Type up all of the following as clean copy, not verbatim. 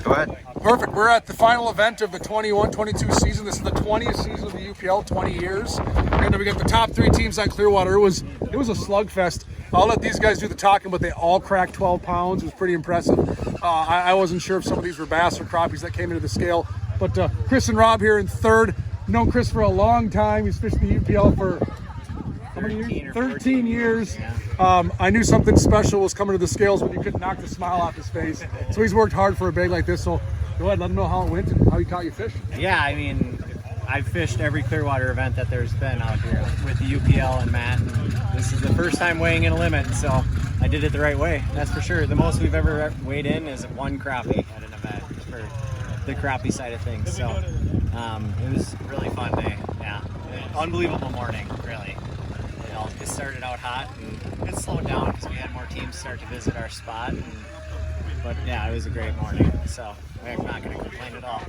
Go ahead. Perfect. We're at the final event of the 21-22 season. This is the 20th season of the UPL, 20 years. And then we got the top 3 teams on Clearwater. It was a slugfest. I'll let these guys do the talking, but they all cracked 12 pounds. It was pretty impressive. I wasn't sure if some of these were bass or crappies that came into the scale. But Chris and Rob here in third. Known Chris for a long time. He's fished the UPL for how many years? 13 years. Yeah. I knew something special was coming to the scales when you couldn't knock the smile off his face. So he's worked hard for a bag like this. So go ahead, let him know how it went and how you caught your fish. Yeah, I mean, I've fished every Clearwater event that there's been out here with the UPL and Matt. And this is the first time weighing in a limit, so I did it the right way. That's for sure. The most we've ever weighed in is 1 crappie at an event for the crappie side of things. So it was a really fun day. Yeah, unbelievable morning, really. You know, it started out hot and it slowed down because we had more teams start to visit our spot. But yeah, it was a great morning. So I'm not going to complain at all.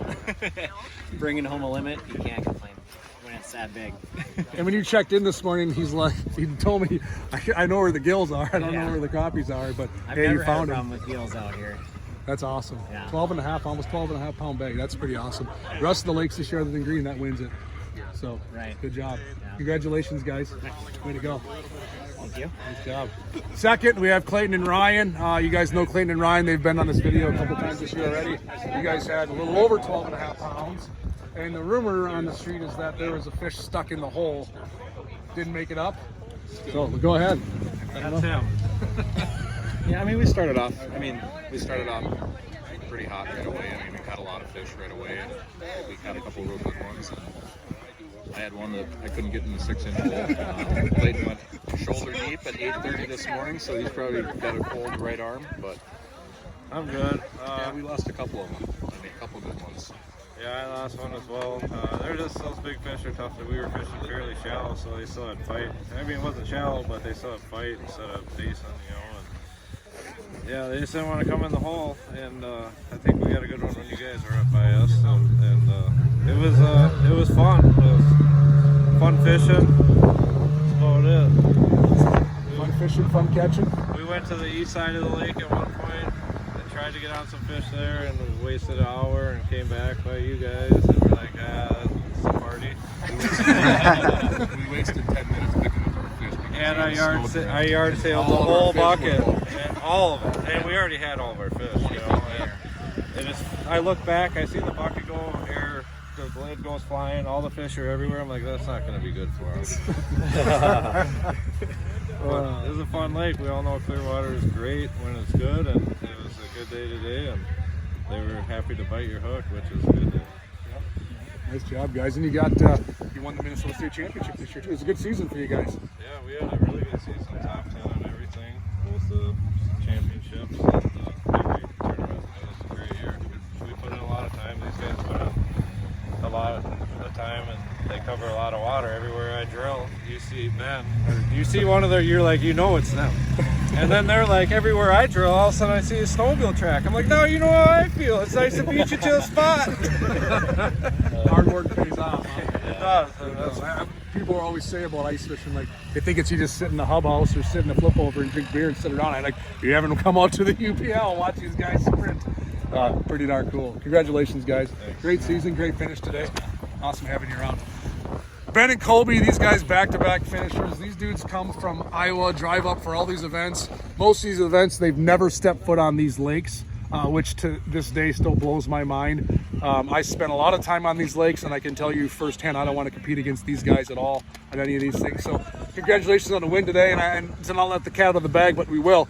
Bringing home a limit, you can't complain when it's that big. And when you checked in this morning, he told me, I know where the gills are. I don't know where the crappies are, but I've hey, never you had found a them. problem with gills out here. That's awesome. Yeah. 12 and a half, almost 12 and a half pound bag. That's pretty awesome. The rest of the lakes this year other than green, that wins it. So good job. Yeah. Congratulations, guys. Way to go. Thank you. Nice job. Second, we have Clayton and Ryan. You guys know Clayton and Ryan. They've been on this video a couple times this year already. You guys had a little over 12 and a half pounds. And the rumor on the street is that there was a fish stuck in the hole. Didn't make it up. So go ahead. That's him. Yeah, I mean, we started off pretty hot right away. I mean, we caught a lot of fish right away, and we caught a couple real good ones. I had one that I couldn't get in the 6-inch hole. Clayton went shoulder deep at 8:30 this morning, so he's probably got a cold right arm. But I'm good. yeah, we lost a couple of them. I mean, a couple good ones. Yeah, I lost one as well. They're just, those big fish are tough. That we were fishing fairly shallow, so they still had fight. I mean, it wasn't shallow, but they still had fight instead of basin, you know. And yeah, they just didn't want to come in the hole, and I think we got a good one when you guys were up by us, and it was fun. It was fun fishing. That's about it. Fun fishing, fun catching. We went to the east side of the lake at one point and tried to get on some fish there, and wasted an hour and came back by you guys, and we're like, it's a party. We wasted 10 minutes picking up our fish. And I yard sailed the whole bucket, and all of it. And we already had all of our fish, you know. And I look back, I see the bucket go air, the lid goes flying, all the fish are everywhere. I'm like, that's not going to be good for us. But it was a fun lake. We all know Clearwater is great when it's good, and it was a good day today, and they were happy to bite your hook, which is good. Nice job, guys. And you won the Minnesota State Championship this year, too. It was a good season for you guys. Yeah, we had a really good season, top 10 on everything, both the championships and every tournament. It was a great year. We put in a lot of time. These guys put in a lot of time, and they cover a lot of water. Everywhere I drill, you see Ben, or you see one of their, you're like, you know it's them. And then they're like, everywhere I drill, all of a sudden I see a snowmobile track. I'm like, no, you know how I feel. It's nice to beat you to a spot. Hard work pays off. Huh? It does. People always say about ice fishing, like they think it's you just sit in the hub house or sit in the flip over and drink beer and sit around. I'm like, you haven't come out to the UPL and watch these guys sprint. Pretty darn cool. Congratulations, guys. Great season, great finish today. Awesome having you around. Ben and Colby, these guys back-to-back finishers. These dudes come from Iowa, drive up for all these events. Most of these events, they've never stepped foot on these lakes, which to this day still blows my mind. I spent a lot of time on these lakes, and I can tell you firsthand, I don't want to compete against these guys at all on any of these things. So congratulations on the win today, and I'll let the cat out of the bag, but we will.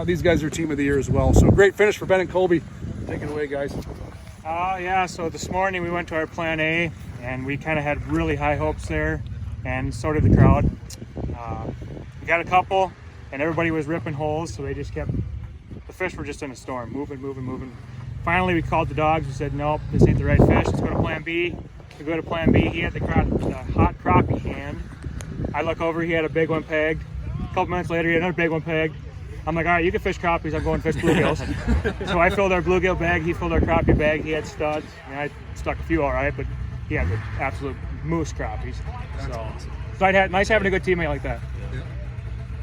These guys are team of the year as well. So great finish for Ben and Colby. Take it away, guys. Yeah, so this morning we went to our plan A, and we kind of had really high hopes there, and so did the crowd. We got a couple, and everybody was ripping holes, so they just kept, the fish were just in a storm, moving. Finally, we called the dogs. We said, nope, this ain't the right fish. Let's go to plan B. We go to plan B. He had the hot crappie hand. I look over, he had a big one pegged. A couple minutes later, he had another big one pegged. I'm like, all right, you can fish crappies. I'm going to fish bluegills. So I filled our bluegill bag. He filled our crappie bag. He had studs. And I stuck a few all right, but he had the absolute moose crappies. That's awesome. So nice having a good teammate like that. Yeah.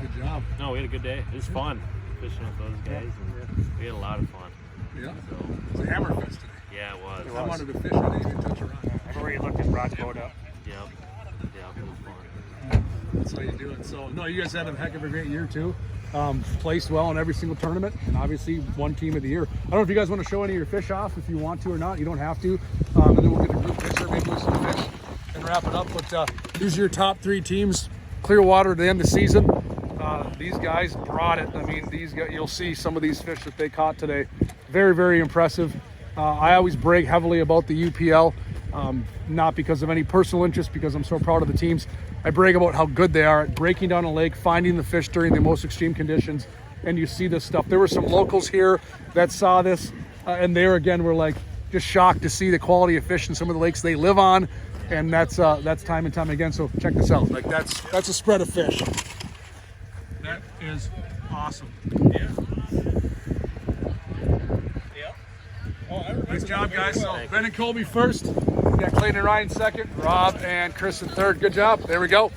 Good job. No, we had a good day. It was fun. fishing with those guys, and we had a lot of fun. Yeah. So, It was a hammerfest today. yeah, it was. I wanted to fish. I didn't even touch a rod. Everywhere you looked at brought the boat up. Yep. Yep, it was fun. That's how you do it. So, no, you guys had a heck of a great year, too. Placed well in every single tournament, and obviously one team of the year. I don't know if you guys want to show any of your fish off if you want to or not. You don't have to. And then we'll get a group picture, maybe with some fish, and wrap it up. But these are your top 3 teams. Clearwater at the end of the season. These guys brought it. I mean, these guys, you'll see some of these fish that they caught today. Very, very impressive. I always brag heavily about the UPL, not because of any personal interest, because I'm so proud of the teams. I brag about how good they are at breaking down a lake, finding the fish during the most extreme conditions, and you see this stuff. There were some locals here that saw this, and there again were like just shocked to see the quality of fish in some of the lakes they live on, and that's time and time again. So check this out. Like that's a spread of fish. That is awesome. Yeah. Nice job, guys. So Ben and Colby first. We got Clayton and Ryan second. Rob and Chris in third. Good job. There we go.